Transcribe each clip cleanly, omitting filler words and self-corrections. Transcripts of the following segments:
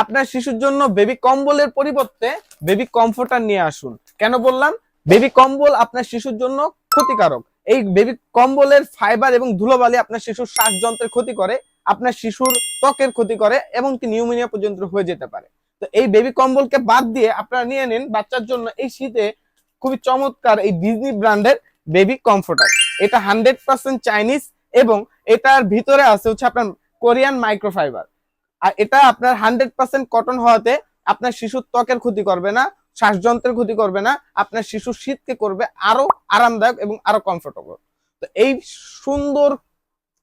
আপনার শিশুর জন্য বেবি কম্বলের পরিবর্তে বেবি কমফোর্টার নিয়ে আসুন। কেন বললাম? বেবি কম্বল আপনার শিশুর জন্য ক্ষতিকারক। এই বেবি কম্বলের ফাইবার এবং ধুলোবালি আপনার শিশুর শ্বাসযন্ত্রের ক্ষতি করে, আপনার শিশুর ত্বকের ক্ষতি করে এবং কি নিউমোনিয়া পর্যন্ত হয়ে যেতে পারে। তো এই বেবি কম্বলকে বাদ দিয়ে আপনারা নিয়ে নিন বাচ্চার জন্য এই শীতে খুবই চমৎকার এই ডিজনি ব্র্যান্ডের বেবি কমফোর্টার। এটা 100% চাইনিজ এবং এটার ভিতরে আছে হচ্ছে আপনার কোরিয়ান মাইক্রোফাইবার। আর এটা আপনার 100% কটন হওয়াতে আপনার শিশুর ত্বকের ক্ষতি করবে না, শ্বাসযন্ত্রের ক্ষতি করবে না, আপনার শিশুর শীতকে করবে আরো আরামদায়ক এবং আরো কমফোর্টেবল। তো এই সুন্দর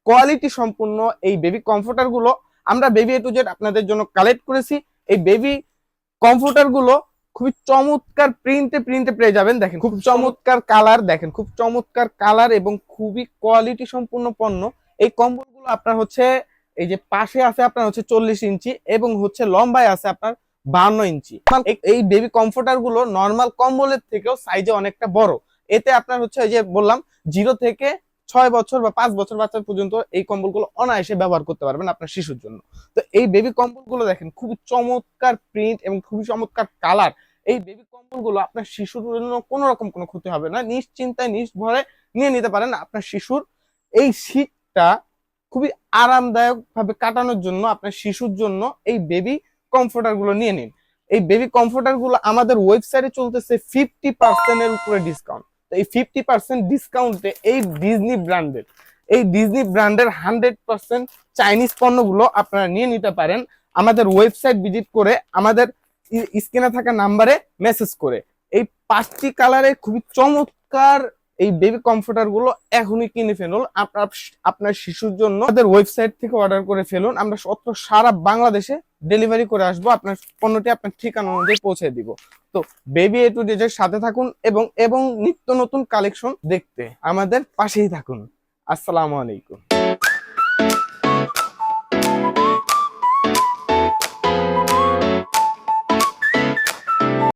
কোয়ালিটি সম্পূর্ণ এই বেবি কমফোর্টার গুলো আমরা বেবি এ টু জেড আপনাদের জন্য কালেক্ট করেছি। এই বেবি কমফোর্টার গুলো খুবই চমৎকার প্রিন্টে পেয়ে যাবেন। দেখেন খুব চমৎকার কালার, দেখেন খুব চমৎকার কালার এবং খুবই কোয়ালিটি সম্পূর্ণ পণ্য। এই কম্বলগুলো আপনার হচ্ছে এই যে পাশে আছে আপনার হচ্ছে 40 ইঞ্চি এবং হচ্ছে লম্বায় আছে আপনার 52 ইঞ্চি। এই বেবি কমফোর্টার গুলো নর্মাল কম্বলের থেকেও সাইজে অনেকটা বড়। এতে আপনার হচ্ছে এই যে বললাম 0 থেকে 6 বছর বা 5 বছর বাচ্চা পর্যন্ত এই কম্বলগুলো অনায়াসে ব্যবহার করতে পারবেন আপনার শিশুর জন্য। তো এই বেবি কম্বলগুলো দেখেন খুবই চমৎকার প্রিন্ট এবং খুবই চমৎকার কালার। এই বেবি কম্বলগুলো আপনার শিশুর জন্য কোনো রকম কোনো ক্ষতি হবে না, নিশ্চিন্তায় নির্ভরে নিয়ে নিতে পারেন। আপনার শিশুর এই শীতটা খুবই আরামদায়ক ভাবে কাটানোর জন্য আপনার শিশুর জন্য এই বেবি কমফোর্টার গুলো নিয়ে নিন। এই বেবি কমফোর্টার গুলো আমাদের ওয়েবসাইটে চলতেছে 50% এর উপরে ডিসকাউন্ট। তো এই 50% ডিসকাউন্টে এই ডিজনি ব্র্যান্ডের 100% চাইনিজ পণ্যগুলো আপনারা নিয়ে নিতে পারেন আমাদের ওয়েবসাইট ভিজিট করে, আমাদের স্ক্রিনে থাকা নাম্বারে মেসেজ করে। এই 5টি কালারে খুবই চমৎকার এই বেবি কমফোর্টার গুলো এখনই কিনে ফেলুন আপনার শিশুর জন্য। আমাদের ওয়েবসাইট থেকে অর্ডার করে ফেলুন, আমরা সারা বাংলাদেশে ডেলিভারি করে আসবো, আপনার পণ্যটি আপনার ঠিকানা অনুযায়ী পৌঁছে দিব। তো বেবি এ টু জেড এর সাথে থাকুন এবং নিত্য নতুন কালেকশন দেখতে আমাদের পাশেই থাকুন। আসসালামু আলাইকুম।